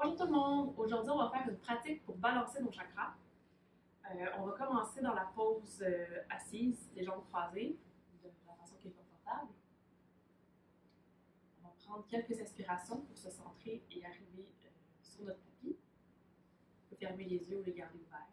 Bonjour tout le monde! Aujourd'hui, on va faire une pratique pour balancer nos chakras. On va commencer dans la pose assise, les jambes croisées, de la façon qui est confortable. On va prendre quelques inspirations pour se centrer et arriver sur notre tapis. On peut fermer les yeux ou les garder ouverts.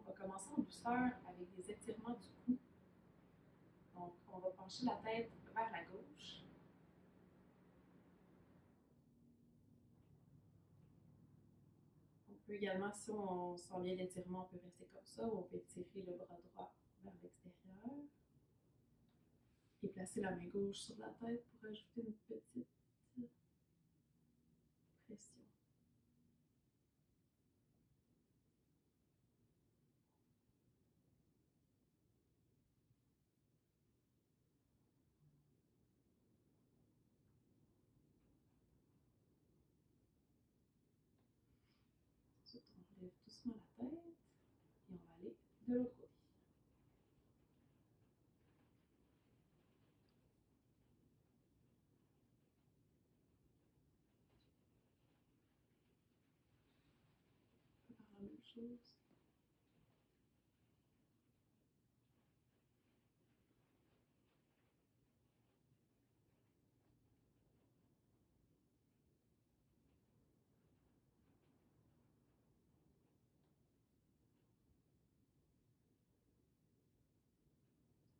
On va commencer en douceur avec des étirements du cou. Donc, on va pencher la tête vers la gauche. On peut également, si on sent bien l'étirement, on peut rester comme ça, ou on peut étirer le bras droit vers l'extérieur. Et placer la main gauche sur la tête pour ajouter une petite pression. Ensuite, on relève doucement la tête et on va aller de l'autre côté. On va faire la même chose.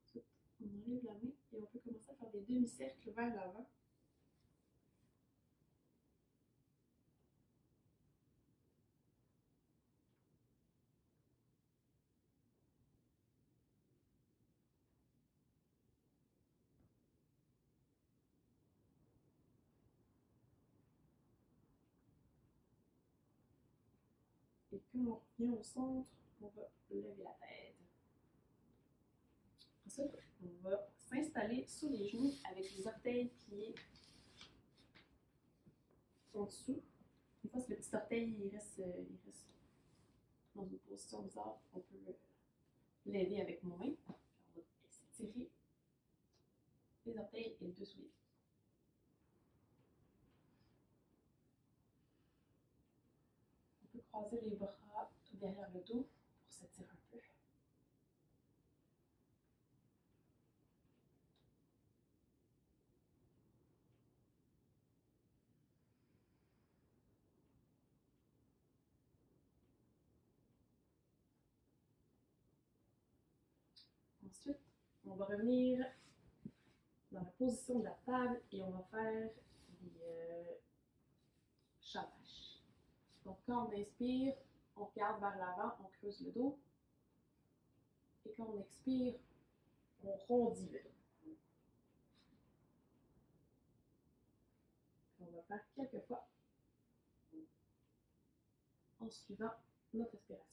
Ensuite, on enlève la main et on peut commencer à faire des demi-cercles vers l'avant. Et quand on revient au centre, on va lever la tête. Ensuite, on va s'installer sous les genoux avec les orteils pliés en dessous. Une fois que le petit orteil il reste dans une position bizarre, on peut l'aider avec nos mains. On va s'étirer les orteils et le dessous des pieds. On peut croiser les bras derrière le dos pour s'étirer un peu. Ensuite, on va revenir dans la position de la table et on va faire des shavash. Donc, quand on inspire, on regarde vers l'avant, on creuse le dos. Et quand on expire, on rondit le dos. On va faire quelques fois en suivant notre respiration.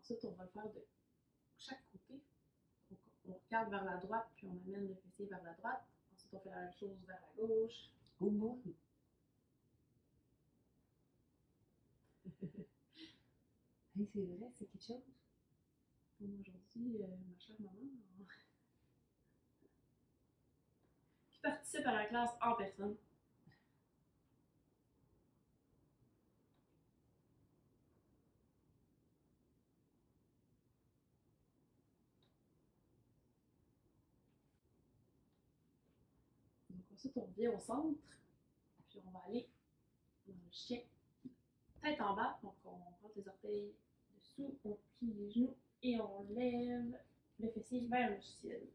Ensuite, on va le faire de chaque côté. Donc, on regarde vers la droite, puis on amène le fessier vers la droite. Ensuite, on fait la même chose vers la gauche. Oh boy! Hey, c'est vrai, c'est quelque chose. Aujourd'hui, ma chère maman, qui participe à la classe en personne. Donc ensuite, on revient au centre, puis on va aller dans le chien, tête en bas. Donc on rentre les orteils dessous, on plie les genoux et on lève le fessier vers le ciel.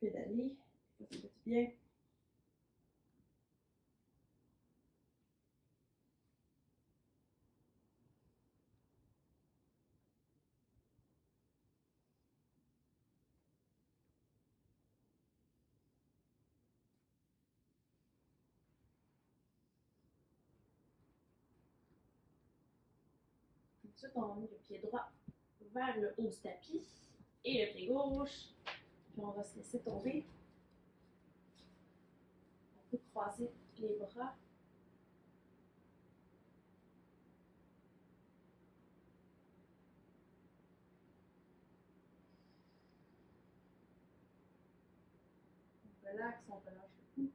pédaler. Ça fait du bien. Ensuite, on va mettre le pied droit vers le haut du tapis et le pied gauche. Puis on va se laisser tomber. On peut croiser les bras. On relaxe, on relâche le cou.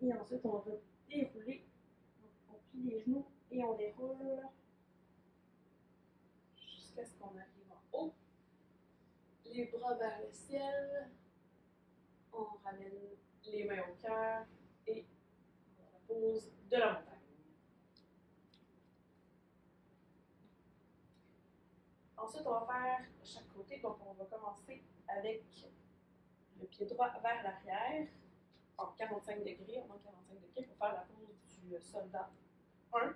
Et ensuite, on va dérouler. On plie les genoux et on déroule jusqu'à ce qu'on arrive en haut. Les bras vers le ciel. On ramène les mains au cœur et on la pose de la montagne. Ensuite, on va faire chaque côté. Donc, on va commencer avec le pied droit vers l'arrière en 45 degrés. On a 45 degrés pour faire la pose du soldat 1.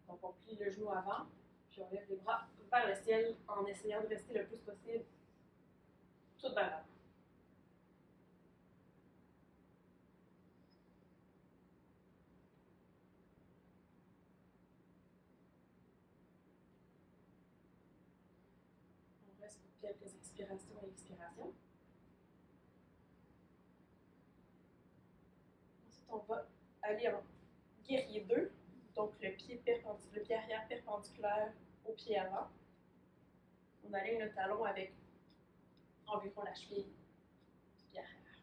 Donc, on plie le genou avant, puis on lève les bras vers le ciel en essayant de rester le plus possible tout vers l'avant. On reste pour quelques inspirations et expirations. Ensuite, on va aller en guerrier 2, donc le pied arrière perpendiculaire au pied avant. On aligne le talon avec environ la cheville du pied arrière.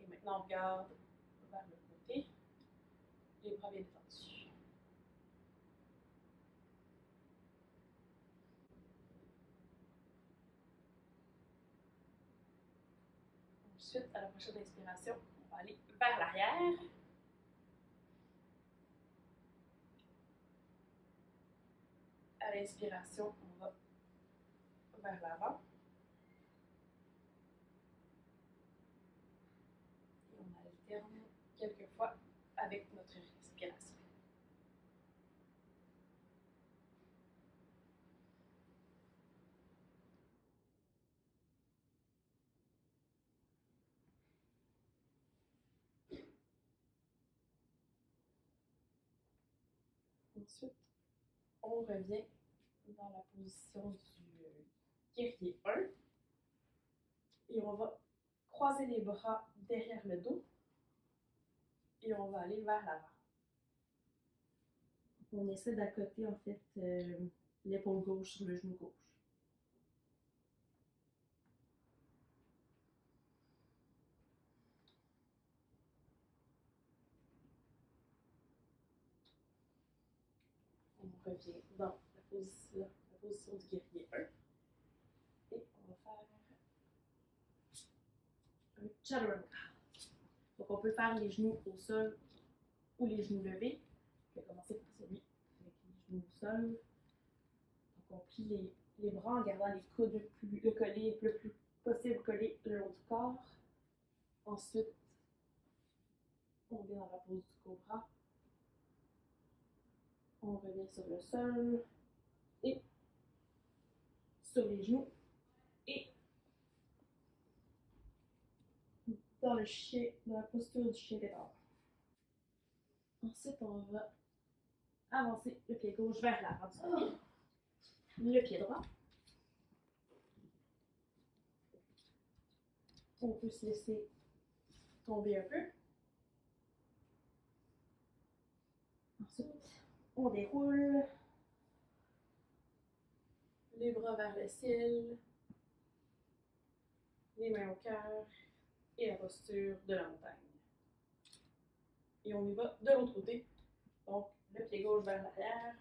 Et maintenant, on regarde vers le côté, les bras bien détendus. Ensuite, à la prochaine inspiration, on va aller vers l'arrière. À l'inspiration, on va vers l'avant. Et on alterne quelques fois avec notre respiration. Ensuite, on revient dans la position du guerrier 1 et on va croiser les bras derrière le dos et on va aller vers l'avant. On essaie d'accoter en fait l'épaule gauche sur le genou gauche. On revient dans la position du guerrier 1 et on va faire un chaturanga. Donc on peut faire les genoux au sol ou les genoux levés. Je vais commencer par celui avec les genoux au sol. Donc on plie les bras en gardant les coudes le plus possible collés le long du corps. Ensuite, on vient dans la pose du cobra. On revient sur le sol et sur les genoux et dans la posture du chien pédale. Ensuite, on va avancer le pied gauche vers l'avant du tapis, le pied droit. On peut se laisser tomber un peu. Ensuite, on déroule les bras vers le ciel, les mains au cœur et la posture de la montagne. Et on y va de l'autre côté. Donc, le pied gauche vers l'arrière,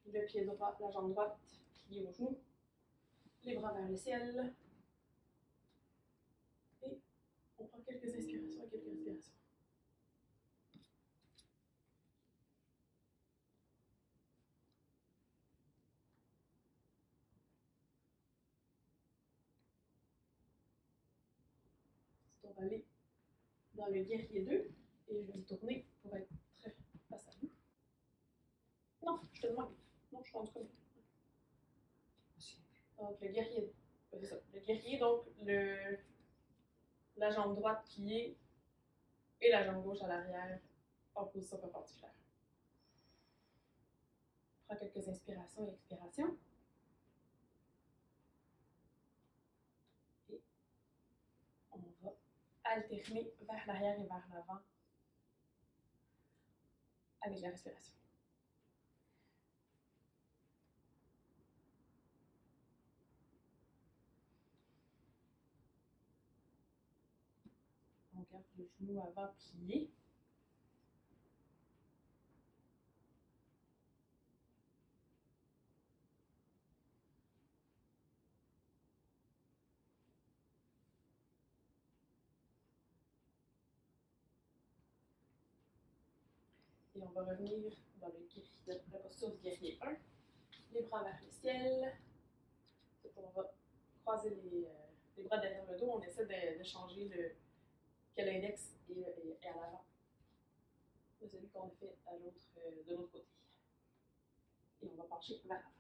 le pied droit, la jambe droite pliée au genou, les bras vers le ciel. Et on prend quelques inspirations et quelques respirations. on va aller dans le guerrier 2 et je vais me tourner pour être face à vous. Non, je te demande. Non, je suis en train de... Donc, le guerrier, c'est ça. Le guerrier, donc, la jambe droite pliée et la jambe gauche à l'arrière en position perpendiculaire. On prend quelques inspirations et expirations. Et on va alterner vers l'arrière et vers l'avant avec la respiration. On garde le genou avant plié. Et on va revenir dans la posture du guerrier 1. Les bras vers le ciel. On va croiser les bras derrière le dos. On essaie de changer que l'index est à l'avant de celui qu'on a fait de l'autre côté. Et on va pencher vers l'avant.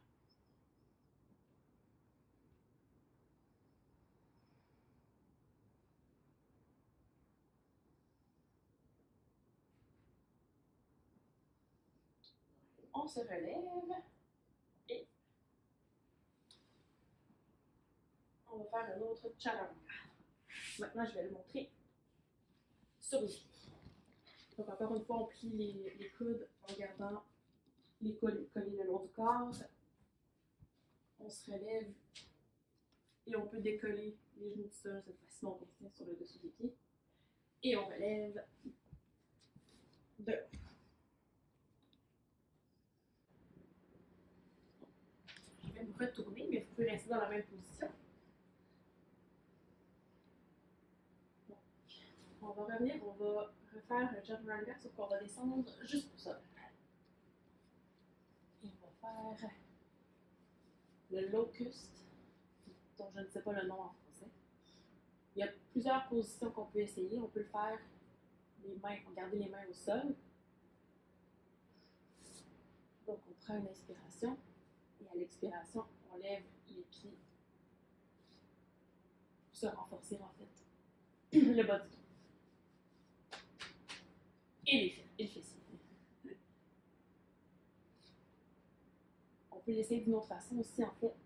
On se relève et on va faire un autre chaturanga. Maintenant, je vais le montrer sur les pieds. Donc, encore une fois, on plie les coudes en gardant les collés le long du corps. On se relève et on peut décoller les genoux du sol. Cette fois-ci, on tient sur le dessus des pieds. Et on relève de l'autre. Je vais me retourner, mais vous pouvez rester dans la même position. Donc, on va revenir, on va refaire un chaturanga, sauf qu'on va descendre juste pour ça. Et on va faire le locust, dont je ne sais pas le nom en français. Il y a plusieurs positions qu'on peut essayer. On peut le faire garder les mains au sol. Donc, on prend une inspiration et à l'expiration, on lève les pieds pour se renforcer en fait le bas du dos. Et le fessier. On peut l'essayer d'une autre façon aussi en fait.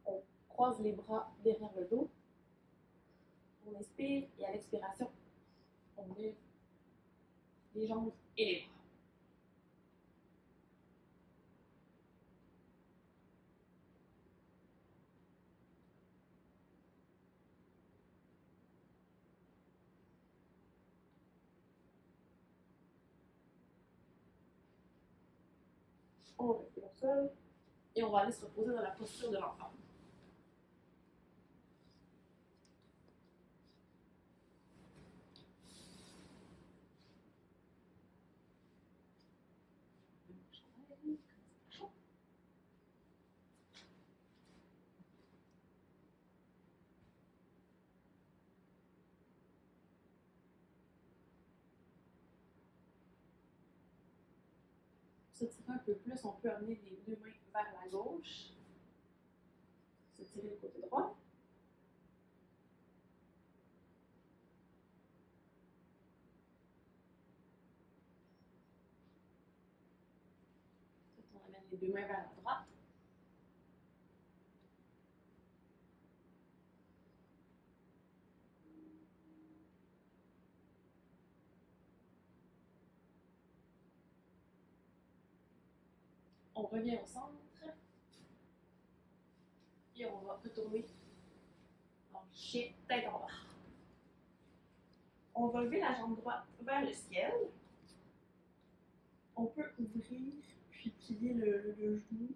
On croise les bras derrière le dos. On inspire et à l'expiration, on lève les jambes et les bras. On respire au sol et on va aller se reposer dans la posture de l'enfant. Se tirer un peu plus, on peut amener les deux mains vers la gauche. Se tirer le côté droit. Ensuite, on amène les deux mains vers la droite. On revient au centre. Et on va retourner en chien tête en bas. On va lever la jambe droite vers le ciel. On peut ouvrir puis plier le genou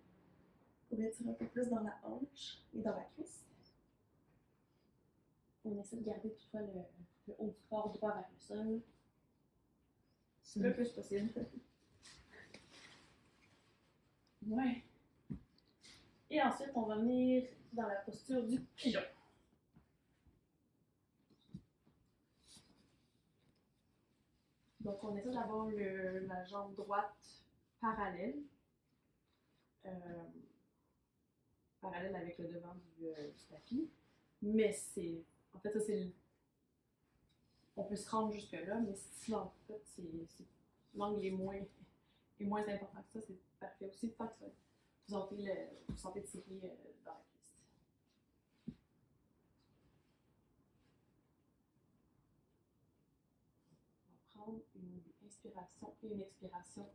pour étirer un peu plus dans la hanche et dans la cuisse. On essaie de garder toutefois le haut du corps droit vers le sol. Le plus possible. Ouais. Et ensuite, on va venir dans la posture du pigeon. Donc, on essaie d'avoir la jambe droite parallèle. Parallèle avec le devant du tapis. Mais c'est. En fait, ça, c'est. On peut se rendre jusque-là, mais si en fait, l'angle est moins important que ça, c'est parfait aussi. Tant que vous sentez tirer dans la cuisse. On va prendre une inspiration et une expiration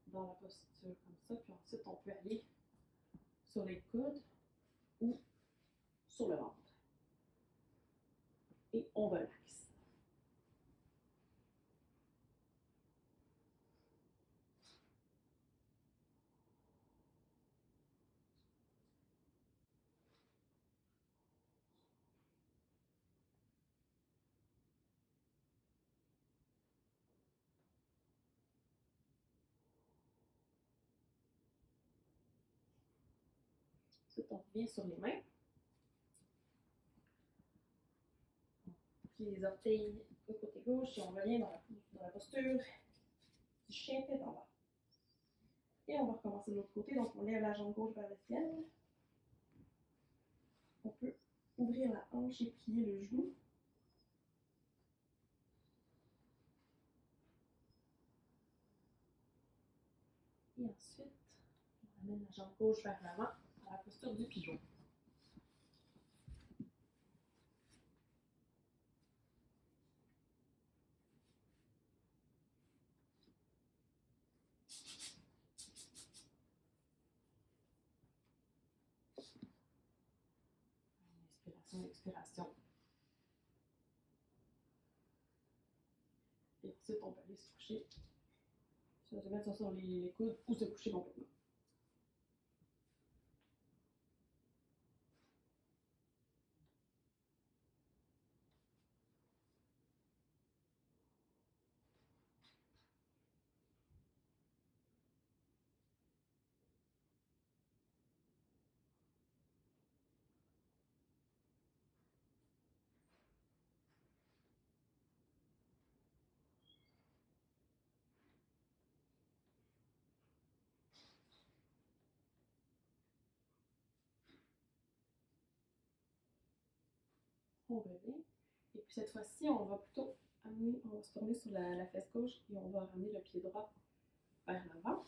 dans la posture comme ça, puis ensuite on peut aller sur les coudes ou sur le ventre. Et on relaxe. Ensuite, on revient sur les mains. Puis les orteils au côté gauche et on revient dans la posture du chien tête en bas. Et on va recommencer de l'autre côté. Donc, on lève la jambe gauche vers le ciel. On peut ouvrir la hanche et plier le genou. Et ensuite, on amène la jambe gauche vers l'avant dans la posture du pigeon. Inspiration, expiration. Et ensuite, on peut aller se coucher. Se mettre sur les coudes ou se coucher complètement. On revient. Et puis cette fois-ci, on va plutôt on va se tourner sur la fesse gauche et on va ramener le pied droit vers l'avant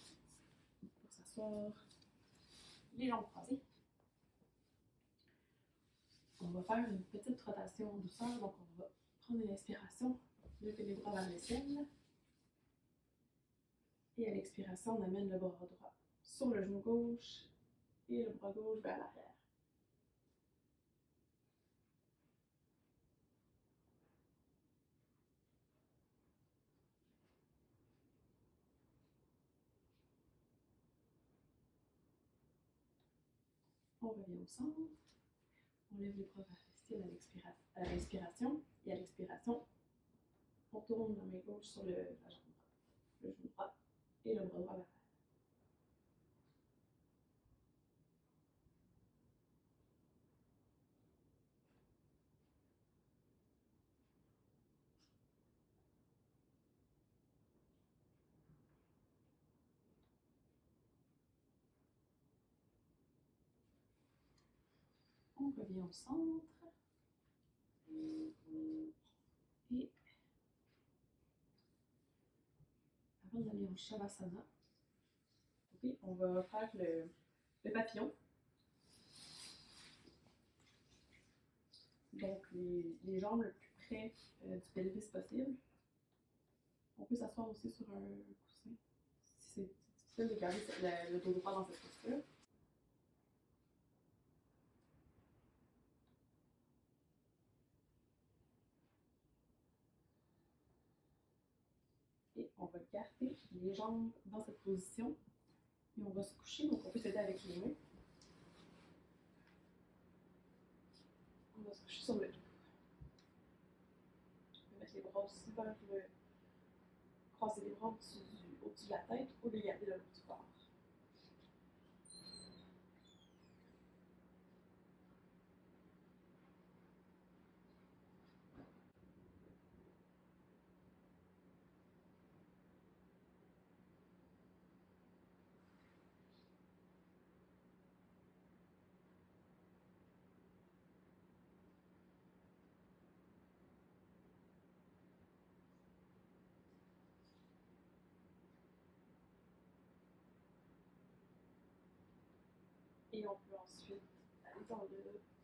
pour s'asseoir, les jambes croisées. On va faire une petite rotation en douceur, donc on va prendre une inspiration, lever les bras vers le ciel. Et à l'expiration, on amène le bras droit sur le genou gauche et le bras gauche vers l'arrière. On revient au centre. On lève les bras vers le ciel à l'inspiration. Et à l'expiration, on tourne la main gauche sur la jambe droite, le genou droit et le bras droit vers l'arrière. On revient au centre. Et avant d'aller en Shavasana, okay, on va faire le papillon. Donc, les jambes le plus près du pelvis possible. On peut s'asseoir aussi sur un coussin si c'est difficile de garder le dos droit dans cette posture. Et on va garder les jambes dans cette position. Et on va se coucher, donc on peut s'aider avec les mains. On va se coucher sur le dos. On peut mettre les bras aussi vers croiser les bras au-dessus de la tête ou les garder le long du corps. Et on peut ensuite aller dans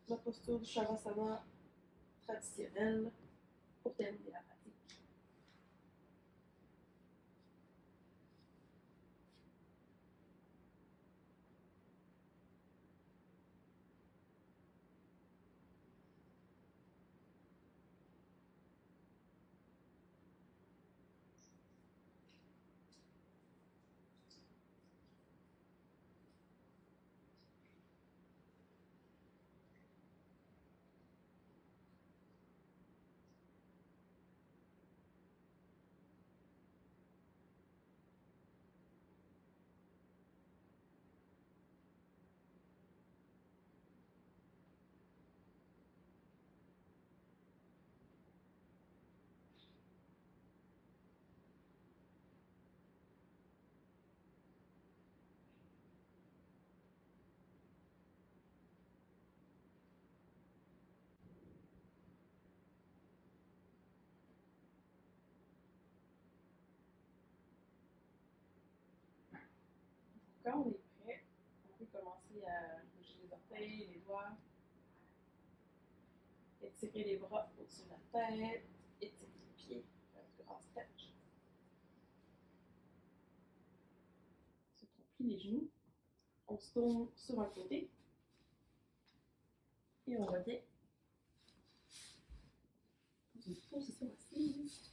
la posture du Shavasana traditionnelle pour terminer la pratique. Quand on est prêt, on peut commencer à bouger les orteils, les doigts, étirer les bras au-dessus de la tête, étirer les pieds, faire un grand stretch. Ensuite, on plie les genoux, on se tourne sur un côté et on revient dans une position assise.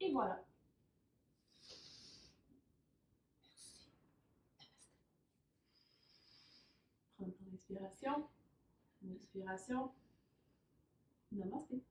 Et voilà. Prendre une inspiration, une expiration. Namasté.